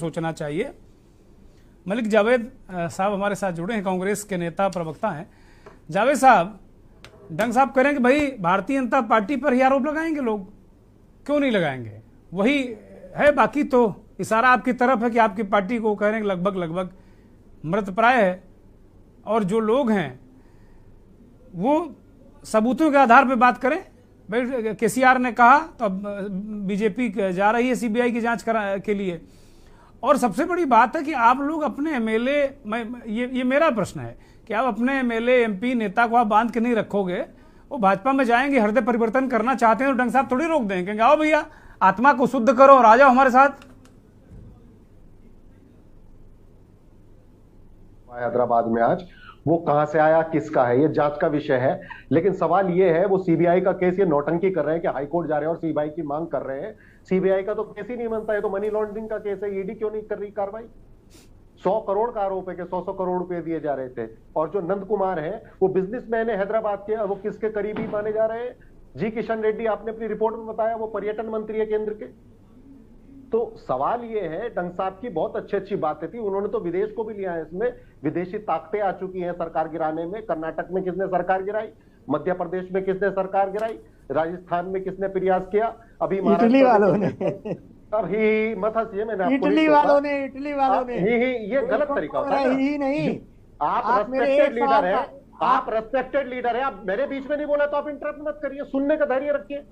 सोचना चाहिए। मलिक जावेद साहब हमारे साथ जुड़े हैं, कांग्रेस के नेता प्रवक्ता हैं। जावेद साहब, डंग साहब कह रहे हैं कि भाई भारतीय जनता पार्टी पर ही आरोप लगाएंगे लोग, क्यों नहीं लगाएंगे? वही है, बाकी तो इशारा आपकी तरफ है कि आपकी पार्टी को कह रहे हैं लगभग मृतप्राय है, और जो लोग हैं वो सबूतों के आधार पर बात करें। भाई केसीआर ने कहा तो अब बीजेपी जा रही है सीबीआई की जांच के लिए। और सबसे बड़ी बात है कि आप लोग अपने एमएलए, ये मेरा प्रश्न है कि आप अपने एमएलए एमपी नेता को आप बांध के नहीं रखोगे, वो भाजपा में जाएंगे, हृदय परिवर्तन करना चाहते हैं तो डंग साहब थोड़ी रोक देंगे, कहेंगे आओ भैया आत्मा को शुद्ध करो और आ जाओ हमारे साथ। हैदराबाद में आज वो कहां से आया, किसका है, ये जांच का विषय है। लेकिन सवाल ये है, वो सीबीआई का केस ये नौटंकी कर रहे हैं कि हाईकोर्ट जा रहे हैं और सीबीआई की मांग कर रहे हैं। सीबीआई का तो केस ही नहीं बनता है, तो मनी लॉन्ड्रिंग का केस है। ईडी क्यों नहीं कर रही कार्रवाई? 100 करोड़ का आरोप है कि 100 करोड़ रुपए दिए जा रहे थे। और जो नंद कुमार है वो बिजनेसमैन है हैदराबाद के, वो किसके करीबी माने जा रहे हैं? जी किशन रेड्डी, आपने अपनी रिपोर्ट में बताया, वो पर्यटन मंत्री है केंद्र के। तो सवाल ये है, डंग साहब की बहुत अच्छी बातें थी, उन्होंने तो विदेश को भी लिया है, इसमें विदेशी ताकतें आ चुकी हैं सरकार गिराने में। कर्नाटक में किसने सरकार गिराई, मध्य प्रदेश में किसने सरकार गिराई, राजस्थान में किसने प्रयास किया, अभी इटली वालों ने, अभी मत हंसिए, मैंने इटली वालों ने ये गलत तरीका होता है। ही नहीं, आप रेस्पेक्टेड लीडर है, आप रेस्पेक्टेड लीडर है, आप मेरे बीच में नहीं बोला तो आप इंटरप्ट मत करिए, सुनने का धैर्य रखिए।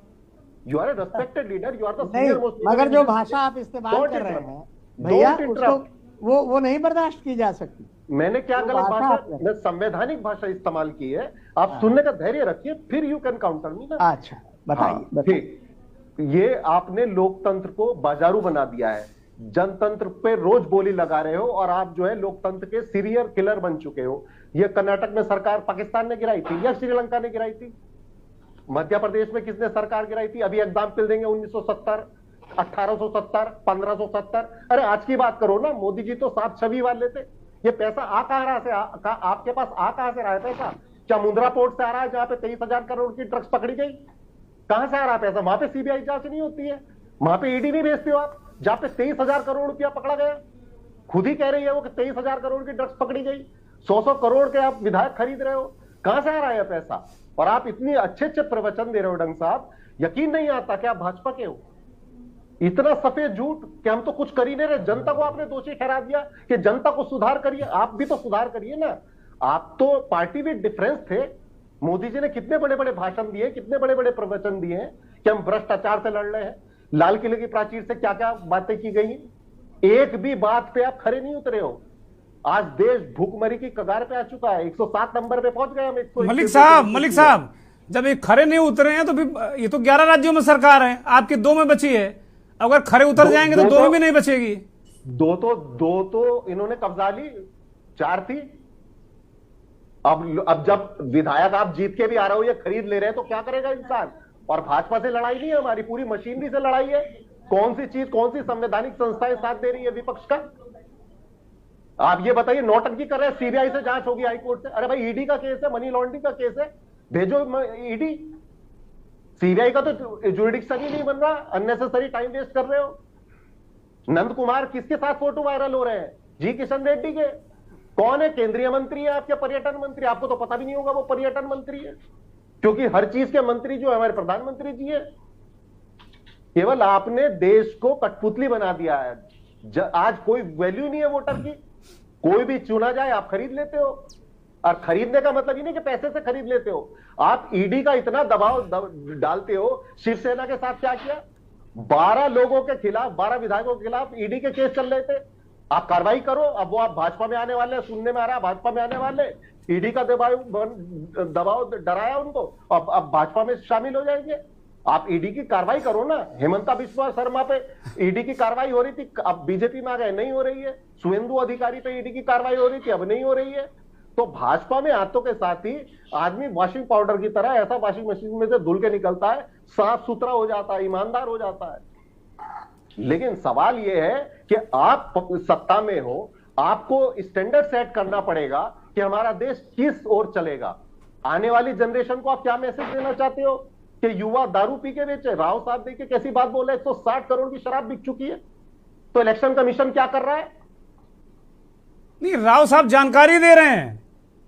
You are a respected leader, you are the senior most. मगर जो भाषा आप इस्तेमाल कर रहे हैं भैया, उसको वो नहीं बर्दाश्त की जा सकती। मैंने क्या गलत भाषा, मैं संवैधानिक भाषा इस्तेमाल की है। आप सुनने का धैर्य रखिए, फिर यू कैन काउंटर मी ना। अच्छा बताइए। ठीक, ये आपने लोकतंत्र को बाजारू बना दिया है, जनतंत्र पे रोज बोली लगा रहे हो, और आप जो है लोकतंत्र के सीरियल किलर बन चुके हो। ये कर्नाटक में सरकार पाकिस्तान ने गिराई थी या श्रीलंका ने गिराई थी? मध्य प्रदेश में किसने सरकार गिराई थी? अभी एग्जाम्पल देंगे 1970, 1870, 1570। अरे आज की बात करो ना, मोदी जी तो सात छवि वाले थे। ये पैसा आ कहां रहा से, आपके पास आ कहां से रहा है पैसा? क्या मुंद्रा पोर्ट से आ रहा है जहां पे 23,000 करोड़ की ड्रग्स पकड़ी गई? कहां से आ रहा है पैसा? वहां पे सीबीआई जांच नहीं होती है, वहां पे ईडी नहीं भेजते हो आप, जहां पे 23,000 करोड़ रुपया पकड़ा गया। खुद ही कह रही है वो कि 23,000 करोड़ की ड्रग्स पकड़ी गई। 100 करोड़ के आप विधायक खरीद रहे हो, कहां से आ रहा है पैसा? और आप इतनी अच्छे प्रवचन दे रहे हो डंग साहब, यकीन नहीं आता कि आप भाजपा के हो। इतना सफेद झूठ कि हम तो कुछ कर ही नहीं रहे। जनता को आपने दोषी ठहरा दिया कि जनता को सुधार करिए, आप भी तो सुधार करिए ना। आप तो पार्टी में डिफरेंस थे। मोदी जी ने कितने बड़े बड़े भाषण दिए, कितने बड़े बड़े प्रवचन दिए हैं कि हम भ्रष्टाचार से लड़ रहे हैं। लाल किले की प्राचीर से क्या क्या बातें की गई, एक भी बात पे आप खड़े नहीं उतरे हो। आज देश भूखमरी की कगार पे आ चुका है, 107 नंबर पे पहुंच गए हम। मलिक साहब, जब ये खड़े नहीं उतरे हैं तो फिर ये तो 11 राज्यों में सरकार है, आपकी 2 में बची है। अगर खड़े उतर जाएंगे तो 2 में भी नहीं बचेगी। दो तो इन्होंने कब्जा ली, 4 थी। अब जब विधायक आप जीत के भी आ रहे हो, ये खरीद ले रहे हैं, तो क्या करेगा इंसान? और भाजपा से लड़ाई नहीं है, हमारी पूरी मशीनरी से लड़ाई है। कौन सी चीज, कौन सी संवैधानिक संस्थाएं साथ दे रही है विपक्ष का? आप ये बताइए, नौटंकी कर रहे हैं, सीबीआई से जांच होगी हाईकोर्ट से। अरे भाई ईडी का केस है, मनी लॉन्ड्रिंग का केस है, भेजो ईडी। सीबीआई का तो जुरिडिक्शन ही नहीं बन रहा, अननेसेसरी टाइम वेस्ट कर रहे हो। नंद कुमार किसके साथ फोटो वायरल हो रहे हैं? जी किशन रेड्डी के। कौन है? केंद्रीय मंत्री है आपके, पर्यटन मंत्री। आपको तो पता भी नहीं होगा वो पर्यटन मंत्री है, क्योंकि हर चीज के मंत्री जो है हमारे प्रधानमंत्री जी है। केवल आपने देश को कठपुतली बना दिया है। आज कोई वैल्यू नहीं है वोटर की। कोई भी चुना जाए आप खरीद लेते हो, और खरीदने का मतलब ही नहीं कि पैसे से खरीद लेते हो। आप ईडी का इतना दबाव डालते हो। शिवसेना के साथ क्या किया? 12 लोगों के खिलाफ, 12 विधायकों के खिलाफ ईडी के केस चल रहे थे। आप कार्रवाई करो। अब वो आप भाजपा में आने वाले, सुनने में आ रहा है भाजपा में आने वाले, ईडी का दबाव डराया उनको, अब भाजपा में शामिल हो जाएंगे। आप ईडी की कार्रवाई करो ना। हेमंता बिस्वा शर्मा पे ईडी की कार्रवाई हो रही थी, अब बीजेपी में आ गए, नहीं हो रही है। सुवेंदु अधिकारी पे ईडी की कार्रवाई हो रही थी, अब नहीं हो रही है। तो भाजपा में हाथों के साथ ही आदमी वॉशिंग पाउडर की तरह ऐसा वॉशिंग मशीन में से धुल के निकलता है, साफ सुथरा हो जाता है, ईमानदार हो जाता है। लेकिन सवाल यह है कि आप सत्ता में हो, आपको स्टैंडर्ड सेट करना पड़ेगा कि हमारा देश किस ओर चलेगा। आने वाली जनरेशन को आप क्या मैसेज देना चाहते हो कि युवा दारू पी के बेचे? राव साहब देखिए कैसी बात बोल रहे हैं, 160 करोड़ की शराब बिक चुकी है। तो इलेक्शन कमीशन क्या कर रहा है? नहीं, राव साहब जानकारी दे रहे हैं,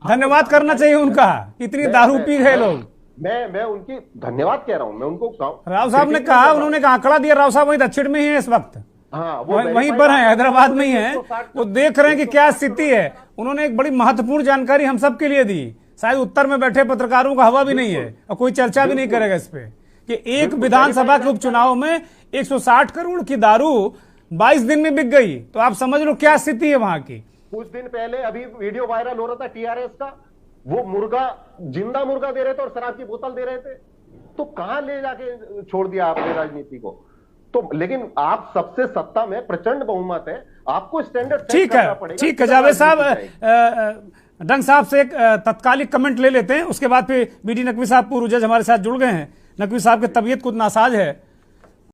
धन्यवाद करना चाहिए उनका। इतनी दारू पी गए लोग। मैं उनकी धन्यवाद कह रहा हूं, मैं उनको राव साहब ने कहा, उन्होंने एक आंकड़ा दिया, राव साहब वही दक्षिण में ही है इस वक्त। हाँ, वो वहीं पर है, हैदराबाद में ही है, वो देख रहे हैं कि क्या स्थिति है। उन्होंने एक बड़ी महत्वपूर्ण जानकारी हम सब के लिए दी, शायद उत्तर में बैठे पत्रकारों का हवा भी नहीं है और कोई चर्चा भी नहीं करेगा इस पे, कि एक विधानसभा के उपचुनाव में 160 करोड़ की दारू 22 दिन में बिक गई। तो आप समझ लो क्या स्थिति है वहां की। कुछ दिन पहले अभी वीडियो वायरल हो रहा था टीआरएस का, वो मुर्गा, जिंदा मुर्गा दे रहे थे और शराब की बोतल दे रहे थे। तो कहां ले जाके छोड़ दिया आपने राजनीति को? तो लेकिन आप सबसे सत्ता में प्रचंड बहुमत है, आपको स्टैंडर्ड ठीक है, ठीक है। जावेद साहब, डंग साहब से एक तत्कालिक कमेंट ले लेते हैं, उसके बाद फिर बीडी नकवी साहब पूर्व जज हमारे साथ जुड़ गए हैं। नकवी साहब की तबीयत कुछ नासाज है,